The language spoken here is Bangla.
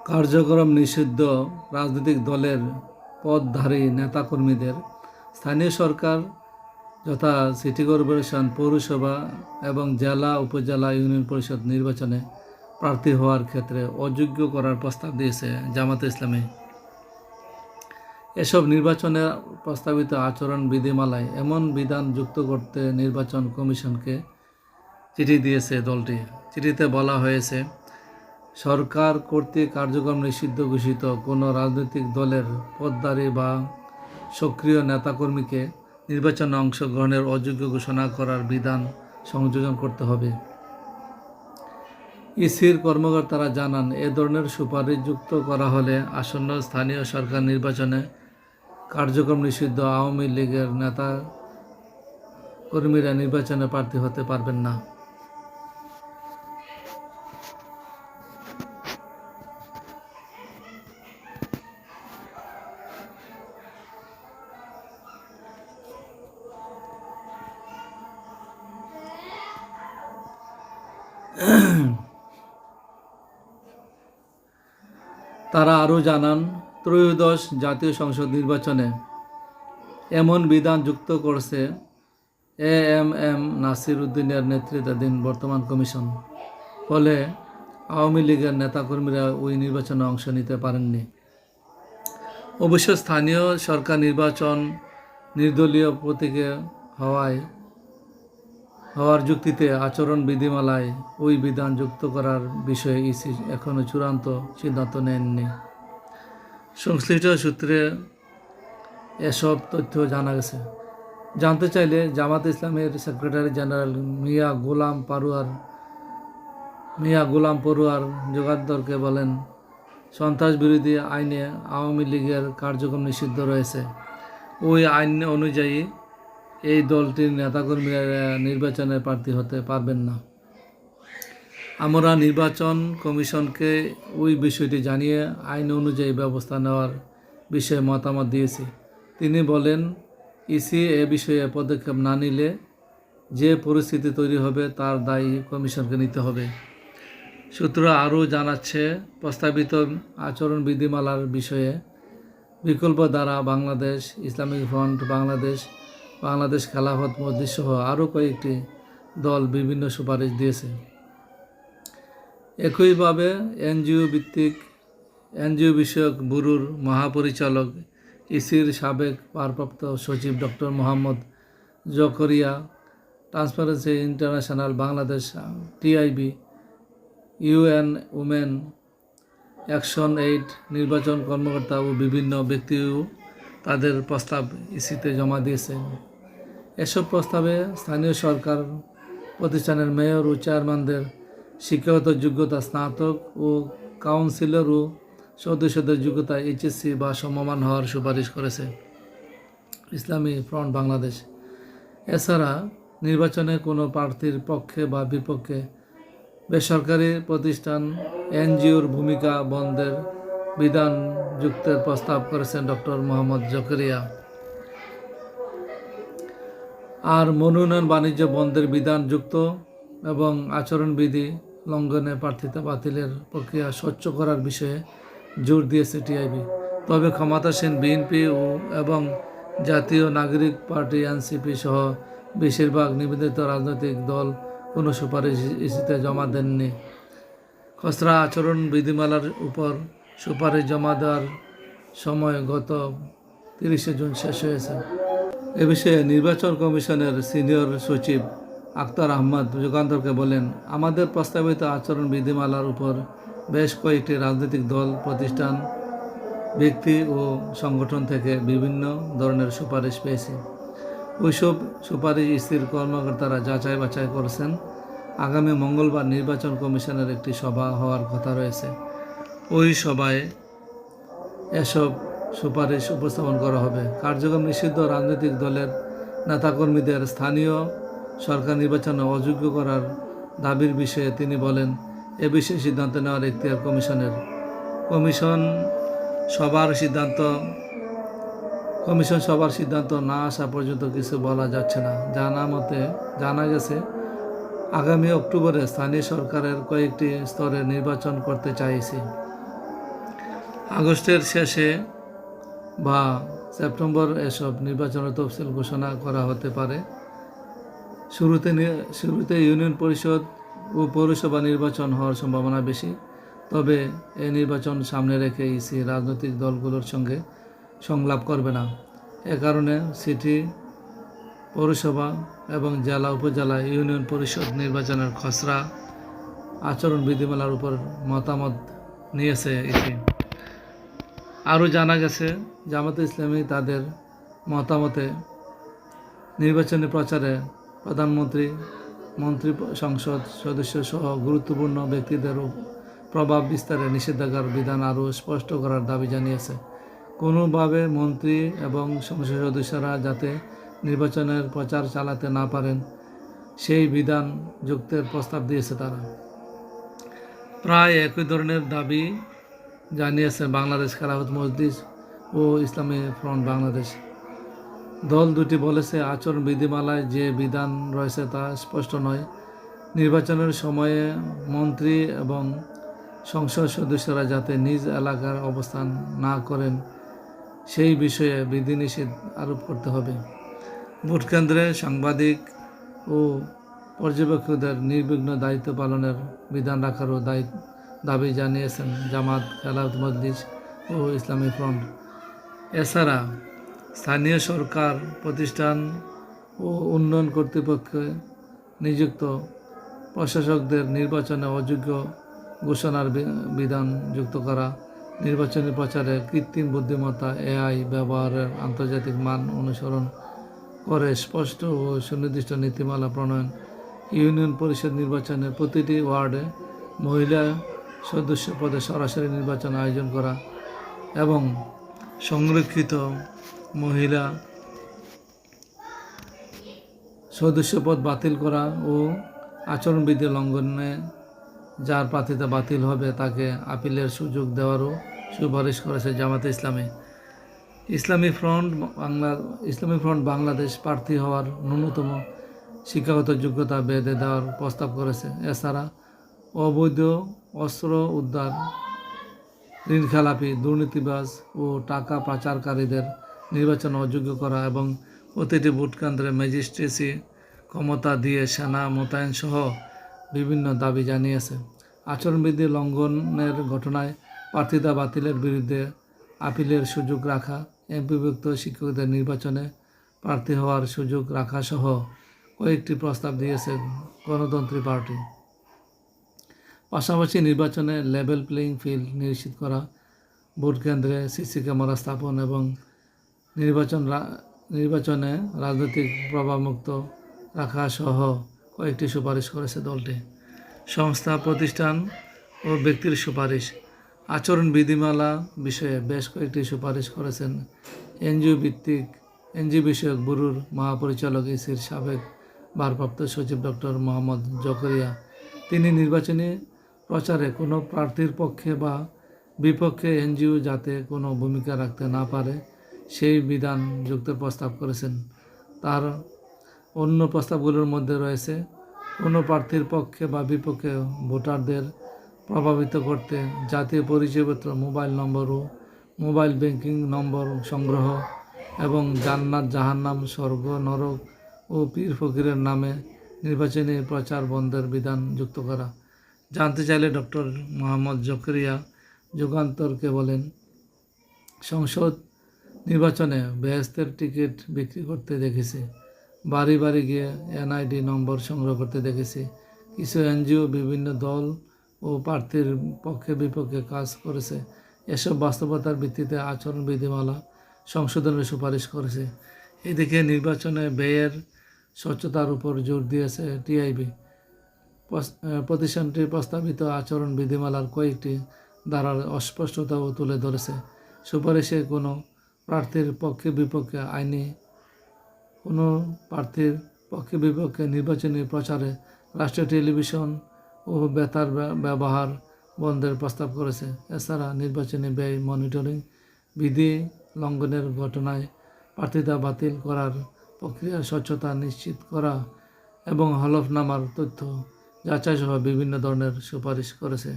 কার্যক্রম নিষিদ্ধ রাজনৈতিক দলের পদধারী নেতাকর্মীদের স্থানীয় সরকার যথা সিটি কর্পোরেশন, পৌরসভা এবং জেলা, উপজেলা, ইউনিয়ন পরিষদ নির্বাচনে প্রার্থী হওয়ার ক্ষেত্রে অযোগ্য করার প্রস্তাব দিয়েছে জামাতে ইসলামী। এসব নির্বাচনে প্রস্তাবিত আচরণ বিধিমালায় এমন বিধান যুক্ত করতে নির্বাচন কমিশনকে চিঠি দিয়েছে দলটি। চিঠিতে বলা হয়েছে, সরকার কর্তৃক কার্যক্রম নিষিদ্ধ ঘোষিত কোনো রাজনৈতিক দলের পদধারী বা সক্রিয় নেতাকর্মীকে নির্বাচনে অংশগ্রহণের অযোগ্য ঘোষণা করার বিধান সংযোজন করতে হবে। ইসির কর্মকর্তারা জানান, এ ধরনের সুপারিশ যুক্ত করা হলে আসন্ন স্থানীয় সরকার নির্বাচনে কার্যক্রম নিষিদ্ধ আওয়ামী লীগের নেতা কর্মীরা নির্বাচনে প্রার্থী হতে পারবেন না। তারা আরও জানান, ত্রয়োদশ জাতীয় সংসদ নির্বাচনে এমন বিধান যুক্ত করছে এএমএম নাসির উদ্দিনের নেতৃত্বাধীন বর্তমান কমিশন। ফলে আওয়ামী লীগের নেতাকর্মীরা ওই নির্বাচনে অংশ নিতে পারেননি। অবশ্য স্থানীয় সরকার নির্বাচন নির্দলীয় প্রতীকে হওয়ার যুক্তিতে আচরণ বিধিমালায় ওই বিধান যুক্ত করার বিষয়ে ইসি এখনও চূড়ান্ত সিদ্ধান্ত নেননি। সংশ্লিষ্ট সূত্রে এসব তথ্য জানা গেছে। জানতে চাইলে জামাত ইসলামের সেক্রেটারি জেনারেল মিয়া গোলাম পড়ুয়ার যোগাদ্দরকে বলেন, সন্ত্রাস বিরোধী আইনে আওয়ামী লীগের কার্যক্রম নিষিদ্ধ রয়েছে। ওই আইন অনুযায়ী এই দলটির নেতাকর্মীরা নির্বাচনে প্রার্থী হতে পারবেন না। আমরা নির্বাচন কমিশনকে ওই বিষয়টি জানিয়ে আইন অনুযায়ী ব্যবস্থা নেওয়ার বিষয়ে মতামত দিয়েছি। তিনি বলেন, ইসি এ বিষয়ে পদক্ষেপ না নিলে যে পরিস্থিতি তৈরি হবে তার দায়ী কমিশনকে নিতে হবে। সূত্র আরও জানাচ্ছে, প্রস্তাবিত আচরণ বিধিমালার বিষয়ে বিকল্প ধারা বাংলাদেশ, ইসলামিক ফ্রন্ট বাংলাদেশ খেলাফত মজলিস সহ আরও কয়েকটি দল বিভিন্ন সুপারিশ দিয়েছে। একইভাবে এনজিও বিষয়ক ব্যুরোর মহাপরিচালক, ইসির সাবেক ভারপ্রাপ্ত সচিব doctor Mohammad Zakaria, Transparency International Bangladesh, TIB, UN women action aid নির্বাচন কর্মকর্তা ও বিভিন্ন ব্যক্তিও তাদের প্রস্তাব ইসিতে জমা দিয়েছেন। এসব প্রস্তাবে স্থানীয় সরকার প্রতিষ্ঠানের মেয়র ও চেয়ারম্যানদের শিক্ষাগত যোগ্যতা স্নাতক ও কাউন্সিলর ও সদস্যদের যোগ্যতা এইচএসসি বা সমমান হওয়ার সুপারিশ করেছে ইসলামী ফ্রন্ট বাংলাদেশ। এছাড়া নির্বাচনে কোনো প্রার্থীর পক্ষে বা বিপক্ষে বেসরকারি প্রতিষ্ঠান এনজিওর ভূমিকা বন্ধের বিধান যুক্তের প্রস্তাব করেছেন ডক্টর মোহাম্মদ জকরিয়া। আর মনোনয়ন বাণিজ্য বন্ধের বিধান যুক্ত এবং আচরণবিধি লঙ্ঘনে প্রার্থিতা বাতিলের প্রক্রিয়া স্বচ্ছ করার বিষয়ে জোর দিয়েছে টিআইবি। তবে ক্ষমতাসীন বিএনপি এবং জাতীয় নাগরিক পার্টি এনসিপি সহ বেশিরভাগ নিবেদিত রাজনৈতিক দল কোনো সুপারিশ ইসিতে জমা দেননি। খসড়া আচরণ বিধিমালার উপর সুপারিশ জমা দেওয়ার সময় গত 30 জুন শেষ হয়েছে। এ বিষয়ে নির্বাচন কমিশনের সিনিয়র সচিব আক্তার আহমদ যুগান্তরকে বলেন, আমাদের প্রস্তাবিত আচরণ বিধিমালার উপর বেশ কয়েকটি রাজনৈতিক দল, প্রতিষ্ঠান, ব্যক্তি ও সংগঠন থেকে বিভিন্ন ধরনের সুপারিশ পেয়েছি। ওইসব সুপারিশ ইসির কর্মকর্তারা যাচাই বাছাই করেছেন। আগামী মঙ্গলবার নির্বাচন কমিশনের একটি সভা হওয়ার কথা রয়েছে। ওই সভায় এসব সুপারিশ উপস্থাপন করা হবে। কার্যক্রম নিষিদ্ধ রাজনৈতিক দলের নেতাকর্মীদের স্থানীয় সরকার নির্বাচনে অযোগ্য করার দাবির বিষয়ে তিনি বলেন, এ বিষয়ে সিদ্ধান্ত নেওয়ার এখতিয়ার কমিশনের। কমিশন সভার সিদ্ধান্ত না আসা পর্যন্ত কিছু বলা যাচ্ছে না। জানা গেছে, আগামী অক্টোবরে স্থানীয় সরকারের কয়েকটি স্তরে নির্বাচন করতে চাইছে। আগস্টের শেষে বা সেপ্টেম্বর এসব নির্বাচনের তফসিল ঘোষণা করা হতে পারে। শুরুতে ইউনিয়ন পরিষদ ও পৌরসভা নির্বাচন হওয়ার সম্ভাবনা বেশি, তবে এই নির্বাচন সামনে রেখে ইসি রাজনৈতিক দলগুলোর সঙ্গে সংলাপ করবে না। এ কারণে সিটি, পৌরসভা এবং জেলা উপজেলা ইউনিয়ন পরিষদ নির্বাচনের খসড়া আচরণ বিধিমালার উপর মতামত নিয়েছে ইসি। আরও জানা গেছে, জামায়াতে ইসলামী তাদের মতামতে নির্বাচনী প্রচারে প্রধানমন্ত্রী, মন্ত্রী, সংসদ সদস্য সহ গুরুত্বপূর্ণ ব্যক্তিদের প্রভাব বিস্তারে নিষেধাজ্ঞার বিধান আরও স্পষ্ট করার দাবি জানিয়েছে। কোনোভাবে মন্ত্রী এবং সংসদ সদস্যরা যাতে নির্বাচনের প্রচার চালাতে না পারেন সেই বিধান যুক্তের প্রস্তাব দিয়েছে তারা। প্রায় একই ধরনের দাবি জানিয়েছে বাংলাদেশ খেলাফত মজলিস ও ইসলামী ফ্রন্ট বাংলাদেশ। দল দুটি বলেছে, আচরণ বিধিমালায় যে বিধান রয়েছে তা স্পষ্ট নয়। নির্বাচনের সময়ে মন্ত্রী এবং সংসদ সদস্যরা যাতে নিজ এলাকার অবস্থান না করেন সেই বিষয়ে বিধিনিষেধ আরোপ করতে হবে। ভোটকেন্দ্রে সাংবাদিক ও পর্যবেক্ষকদের নির্বিঘ্ন দায়িত্ব পালনের বিধান রাখারও দাবি জানিয়েছেন জামাত, খেলাফত মজলিস ও ইসলামী ফ্রন্ট। এছাড়া স্থানীয় সরকার প্রতিষ্ঠান ও উন্নয়ন কর্তৃপক্ষে নিযুক্ত প্রশাসকদের নির্বাচনে অযোগ্য ঘোষণার বিধান যুক্ত করা, নির্বাচনী প্রচারে কৃত্রিম বুদ্ধিমত্তা এআই ব্যবহারের আন্তর্জাতিক মান অনুসরণ করে স্পষ্ট ও সুনির্দিষ্ট নীতিমালা প্রণয়ন, ইউনিয়ন পরিষদ নির্বাচনে প্রতিটি ওয়ার্ডে মহিলা সদস্য পদে সরাসরি নির্বাচন আয়োজন করা এবং সংরক্ষিত মহিলা সদস্যপদ বাতিল করা ও আচরণবিধি লঙ্ঘনে যার প্রার্থিতা বাতিল হবে তাকে আপিলের সুযোগ দেওয়ারও সুপারিশ করেছে জামায়াতে ইসলামী। ইসলামী ফ্রন্ট বাংলাদেশ প্রার্থী হওয়ার ন্যূনতম শিক্ষাগত যোগ্যতা বেঁধে দেওয়ার প্রস্তাব করেছে। এছাড়া অবৈধ অস্ত্র উদ্ধার, ঋণখেলাপি, দুর্নীতিবাজ ও টাকা পাচারকারীদের নির্বাচন অযোগ্য করা এবং প্রতিটি ভোটকেন্দ্রে ম্যাজিস্ট্রেসি ক্ষমতা দিয়ে সেনা মোতায়েন সহ বিভিন্ন দাবি জানিয়েছে। আচরণবিধি লঙ্ঘনের ঘটনায় প্রার্থিতা বাতিলের বিরুদ্ধে আপিলের সুযোগ রাখা, এমপিভুক্ত শিক্ষকদের নির্বাচনে প্রার্থী হওয়ার সুযোগ রাখা সহ কয়েকটি প্রস্তাব দিয়েছে গণতন্ত্রী পার্টি। পাশাপাশি নির্বাচনে লেভেল প্লেয়িং ফিল্ড নিশ্চিত করা, ভোটকেন্দ্রে সিসি ক্যামেরা স্থাপন এবং নির্বাচনে রাজনৈতিক প্রভাবমুক্ত রাখা সহ কয়েকটি সুপারিশ করেছে দলটি। সংস্থা, প্রতিষ্ঠান ও ব্যক্তির সুপারিশ। আচরণ বিধিমালা বিষয়ে বেশ কয়েকটি সুপারিশ করেছেন এনজিও বিষয়ক ব্যুরোর মহাপরিচালক ইসির সাবেক ভারপ্রাপ্ত সচিব ডক্টর মোহাম্মদ জকরিয়া। তিনি নির্বাচনী প্রচারে কোনো প্রার্থীর পক্ষে বা বিপক্ষে এনজিও যাতে কোনো ভূমিকা রাখতে না পারে সেই বিধান যুক্তের প্রস্তাব করেছেন। তার অন্য প্রস্তাবগুলোর মধ্যে রয়েছে কোনো প্রার্থীর পক্ষে বা বিপক্ষে ভোটারদের প্রভাবিত করতে জাতীয় পরিচয়পত্র, মোবাইল নম্বর ও মোবাইল ব্যাংকিং নম্বর সংগ্রহ এবং জান্নাত, জাহান্নাম, স্বর্গ, নরক ও পীর ফকিরের নামে নির্বাচনী প্রচার বন্ধের বিধান যুক্ত করা। জানতে চাইলে ডক্টর মোহাম্মদ জকরিয়া যুগান্তরকে বলেন, সংসদ নির্বাচনে বেহেশতের টিকিট বিক্রি করতে দেখেছি, বাড়ি বাড়ি গিয়ে এনআইডি নম্বর সংগ্রহ করতে দেখেছি। কিছু এনজিও বিভিন্ন দল ও প্রার্থীর পক্ষে বিপক্ষে কাজ করেছে। এসব বাস্তবতার ভিত্তিতে আচরণ বিধিমালা সংশোধনের সুপারিশ করেছে। এদিকে নির্বাচনে ব্যয়ের স্বচ্ছতার উপর জোর দিয়েছে টিআইবি। প্রতিষ্ঠানটি প্রস্তাবিত আচরণ বিধিমালার কয়েকটি ধারার অস্পষ্টতাও তুলে ধরেছে। সুপারিশে কোনো প্রার্থীর পক্ষে বিপক্ষে কোনো প্রার্থীর পক্ষে বিপক্ষে নির্বাচনী প্রচারে রাষ্ট্রীয় টেলিভিশন ও বেতার ব্যবহার বন্ধের প্রস্তাব করেছে। এছাড়া নির্বাচনী ব্যয় মনিটরিং, বিধি লঙ্ঘনের ঘটনায় প্রার্থিতা বাতিল করার প্রক্রিয়ার স্বচ্ছতা নিশ্চিত করা এবং হলফনামার তথ্য যাচাই সহ বিভিন্ন ধরনের সুপারিশ করেছে।